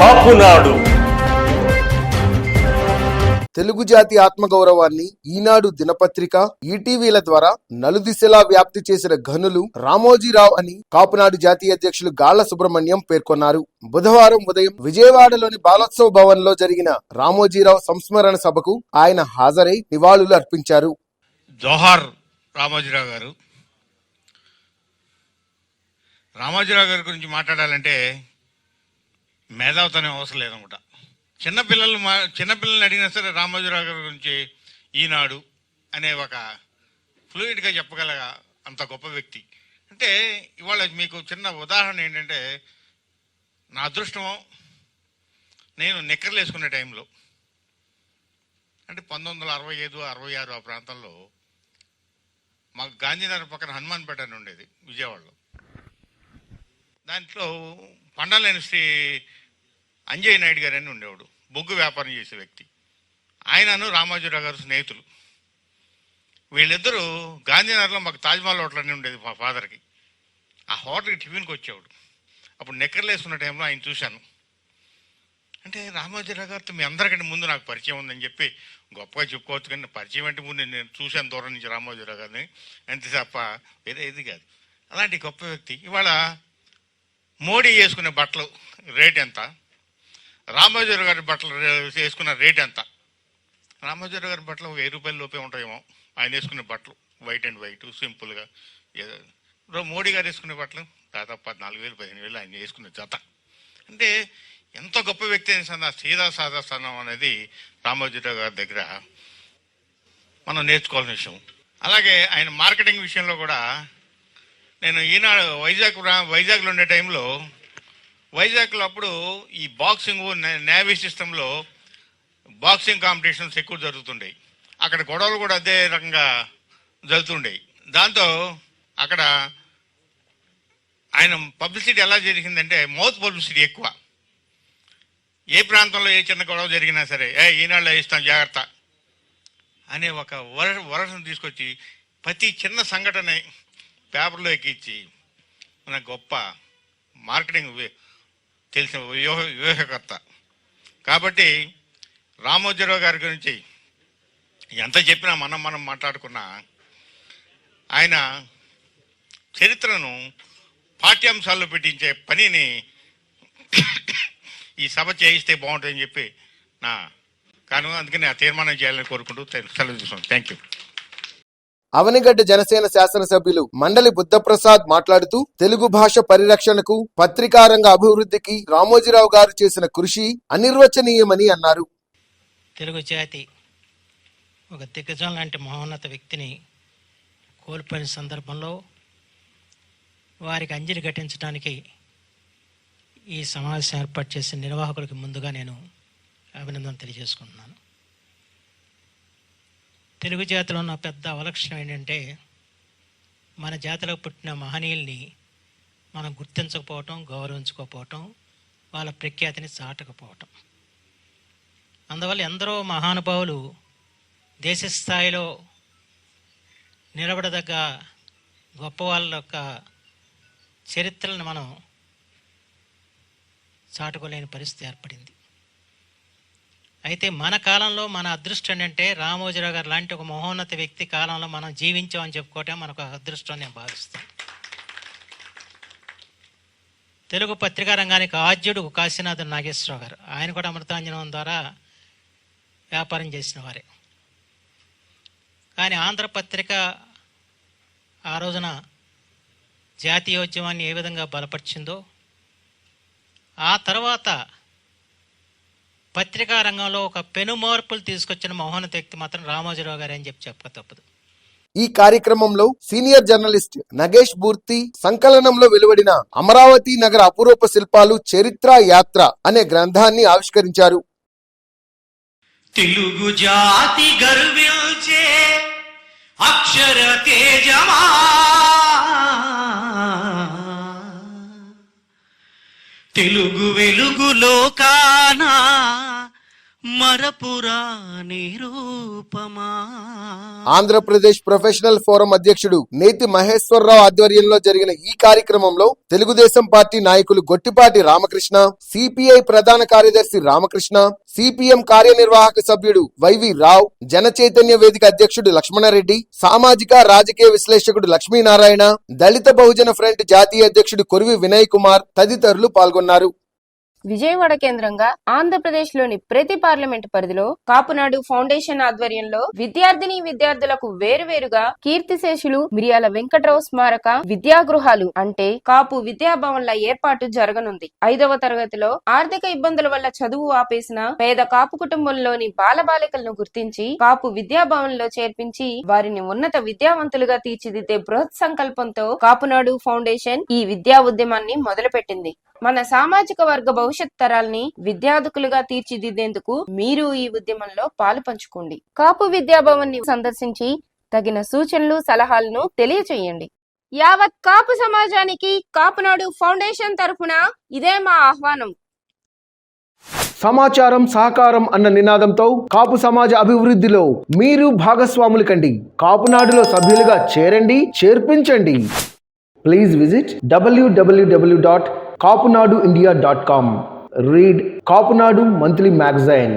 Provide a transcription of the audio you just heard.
కాపునాడు. తెలుగు జాతి ఆత్మగౌరవాన్ని ఈనాడు దినపత్రిక, ఈటీవీల ద్వారా నలుదిశలా వ్యాప్తి చేసిన ఘనులు రామోజీరావు అని కాపునాడు జాతీయ అధ్యక్షులు గాళ్ల సుబ్రహ్మణ్యం పేర్కొన్నారు. బుధవారం ఉదయం విజయవాడలోని బాలోత్సవ భవన్ లో జరిగిన రామోజీరావు సంస్మరణ సభకు ఆయన హాజరై నివాళులు అర్పించారు. జోహార్ రామోజీరావు గారు. రామోజీరావు గారి గురించి మాట్లాడాలంటే మేధావితనం అవసరం లేదనుకుంటా. చిన్నపిల్లల్ని అడిగినా సరే రామోజీరావు గారి గురించి ఈనాడు అనే ఒక ఫ్లూయిడ్గా చెప్పగల అంత గొప్ప వ్యక్తి. అంటే ఇవాళ మీకు చిన్న ఉదాహరణ ఏంటంటే, నా అదృష్టం, నేను నిక్కర్లు వేసుకునే టైంలో అంటే 1965, 66 ఆ ప్రాంతంలో మాకు గాంధీనగర్ పక్కన హనుమాన్పేట అని ఉండేది విజయవాడలో. దాంట్లో పండాలేని శ్రీ అంజయ్య నాయుడు గారు అని ఉండేవాడు, బొగ్గు వ్యాపారం చేసే వ్యక్తి. ఆయనను రామోజీరావు గారు స్నేహితులు. వీళ్ళిద్దరూ గాంధీనగర్లో మాకు తాజ్మహల్ హోటల్ అని ఉండేది మా ఫాదర్కి. ఆ హోటల్కి టిఫిన్కి వచ్చేవాడు. అప్పుడు నిక్కర్లు వేసుకున్న టైంలో ఆయన చూశాను. అంటే రామోజీరావు గారితో మీ అందరికంటే ముందు నాకు పరిచయం ఉందని చెప్పి గొప్పగా చెప్పుకోవచ్చు, కానీ పరిచయం అంటే ముందు నేను చూశాను దూరం నుంచి రామోజీరావు గారిని, అంతే తప్ప వేరే ఏది కాదు. అలాంటి గొప్ప వ్యక్తి. ఇవాళ మోడీ వేసుకునే బట్టలు రేట్ ఎంత, రామోజీరావు గారి బట్టలు వేసుకున్న రేట్ ఎంత? రామోజీరావు గారి బట్టలు 1000 రూపాయల లోపే ఉంటాయేమో ఆయన వేసుకునే బట్టలు, వైట్ అండ్ వైట్ సింపుల్గా. మోడీ గారు వేసుకునే బట్టలు దాదాపు 14,000, 15,000 ఆయన వేసుకునే జత. అంటే ఎంత గొప్ప వ్యక్తి అయిన సీదా సాదా స్థానం అనేది రామోజీరావు గారి దగ్గర మనం నేర్చుకోవాల్సిన విషయం. అలాగే ఆయన మార్కెటింగ్ విషయంలో కూడా, నేను ఈనాడు వైజాగ్లో ఉండే టైంలో, వైజాగ్లో అప్పుడు ఈ బాక్సింగ్ నేవీ సిస్టంలో బాక్సింగ్ కాంపిటీషన్స్ ఎక్కువ జరుగుతుండేవి. అక్కడ గొడవలు కూడా అదే రకంగా జరుగుతుండేవి. దాంతో అక్కడ ఆయన పబ్లిసిటీ ఎలా జరిగిందంటే, మౌత్ పబ్లిసిటీ ఎక్కువ. ఏ ప్రాంతంలో ఏ చిన్న గొడవ జరిగినా సరే, ఈనాడులో ఇస్తాం జాగ్రత్త అనే ఒక వరసను తీసుకొచ్చి ప్రతి చిన్న సంఘటన పేపర్లో ఎక్కించి మన గొప్ప మార్కెటింగ్ తెలిసిన వ్యూహకర్త. కాబట్టి రామోజీరావు గారి గురించి ఎంత చెప్పినా మనం మాట్లాడుకున్నా, ఆయన చరిత్రను పాఠ్యాంశాల్లో పెట్టించే పనిని ఈ సభ చేయిస్తే బాగుంటుందని చెప్పి అందుకని ఆ తీర్మానం చేయాలని కోరుకుంటూ సెలవు తీసుకున్నాను. Thank you. అవనిగడ్డ జనసేన శాసనసభ్యులు మండలి బుద్ధప్రసాద్ మాట్లాడుతూ, తెలుగు భాష పరిరక్షణకు, పత్రికారంగ అభివృద్ధికి రామోజీరావు గారు చేసిన కృషి అనిర్వచనీయమని అన్నారు. తెలుగు జాతి ఒక దిగ్గజం లాంటి మహోన్నత వ్యక్తిని కోల్పోయిన సందర్భంలో వారికి అంజలి ఘటించడానికి ఈ సమావేశం ఏర్పాటు చేసిన నిర్వాహకులకి ముందుగా నేను అభినందన తెలియజేసుకుంటున్నాను. తెలుగు జాతిలో ఉన్న పెద్ద అవలక్షణం ఏంటంటే, మన జాతిలో పుట్టిన మహనీయుల్ని మనం గుర్తించకపోవటం, గౌరవించుకోకపోవటం, వాళ్ళ ప్రఖ్యాతిని చాటకపోవటం. అందువల్ల ఎందరో మహానుభావులు దేశ స్థాయిలో నిలబడదగ్గ గొప్ప వాళ్ళ యొక్క చరిత్రలను మనం చాటుకోలేని పరిస్థితి ఏర్పడింది. అయితే మన కాలంలో మన అదృష్టం ఏంటంటే, రామోజీరావు గారు లాంటి ఒక మహోన్నత వ్యక్తి కాలంలో మనం జీవించామని చెప్పుకోవటం మనకు అదృష్టం నేను భావిస్తాను. తెలుగు పత్రికా రంగానికి ఆద్యుడు కాశీనాథన్ నాగేశ్వరరావు గారు, ఆయన కూడా అమృతాంజనం ద్వారా వ్యాపారం చేసిన వారే. కానీ ఆంధ్రపత్రిక ఆ రోజున జాతీయోద్యమాన్ని ఏ విధంగా బలపరిచిందో, ఆ తర్వాత పత్రికా రంగంలో ఒక పెనుమార్పులు తీసుకొచ్చిన మహోన్నత వ్యక్తి మాత్రం రామోజీరావు గారు అని చెప్పక తప్పదు. ఈ కార్యక్రమంలో సీనియర్ జర్నలిస్ట్ నగేష్ మూర్తి సంకలనంలో వెలువడిన అమరావతి నగర అపురూప శిల్పాలు చరిత్ర యాత్ర అనే గ్రంథాన్ని ఆవిష్కరించారు. తెలుగు జాతి గర్వించే అక్షర తేజమా, తెలుగు వెలుగు లోకాన మరపురాని రూపమా. ఆంధ్రప్రదేశ్ ప్రొఫెషనల్ ఫోరం అధ్యక్షుడు నేతి మహేశ్వరరావు ఆధ్వర్యంలో జరిగిన ఈ కార్యక్రమంలో తెలుగుదేశం పార్టీ నాయకులు గొట్టిపాటి రామకృష్ణ, సిపిఐ ప్రధాన కార్యదర్శి రామకృష్ణ, సిపిఎం కార్యనిర్వాహక సభ్యుడు వైవి రావు, జన చైతన్య వేదిక అధ్యక్షుడు లక్ష్మణరెడ్డి, సామాజిక రాజకీయ విశ్లేషకుడు లక్ష్మీనారాయణ, దళిత బహుజన ఫ్రంట్ జాతీయ అధ్యక్షుడు కొరివి వినయ్ కుమార్ తదితరులు పాల్గొన్నారు. విజయవాడ కేంద్రంగా ఆంధ్రప్రదేశ్ లోని ప్రతి పార్లమెంట్ పరిధిలో కాపునాడు ఫౌండేషన్ ఆధ్వర్యంలో విద్యార్థులకు వేరువేరుగా కీర్తిశేషులు మిరియాల వెంకట్రావు స్మారక విద్యాగృహాలు అంటే కాపు విద్యాభవన్ల ఏర్పాటు జరగనుంది. 5వ తరగతిలో ఆర్థిక ఇబ్బందుల వల్ల చదువు ఆపేసిన పేద కాపు కుటుంబంలోని బాలబాలికలను గుర్తించి కాపు విద్యాభవన్లో చేర్పించి వారిని ఉన్నత విద్యావంతులుగా తీర్చిదిద్దే బృహత్ సంకల్పంతో కాపునాడు ఫౌండేషన్ ఈ విద్యా ఉద్యమాన్ని మొదలుపెట్టింది. మన సామాజిక వర్గ భవిష్యత్ తరాల్ని విద్యార్థులుగా తీర్చిదిద్దేందుకు మీరు ఈ ఉద్యమంలో పాలు పంచుకోండి. కాపు విద్యాభవన్ ని సందర్శించి తగిన సూచనలు సలహాలను తెలియచేయండి. యావత్ కాపు సమాజానికి కాపునాడు ఫౌండేషన్ తరఫున ఇదే మా ఆహ్వానం. సమాచారం సహకారం అన్న నినాదంతో కాపు సమాజ అభివృద్ధిలో మీరు భాగస్వాములు కండి. కాపునాడులో సభ్యులుగా చేరండి, చేర్పించండి. Please visit www.kapunaduindia.com. Read Kapunadu Monthly Magazine.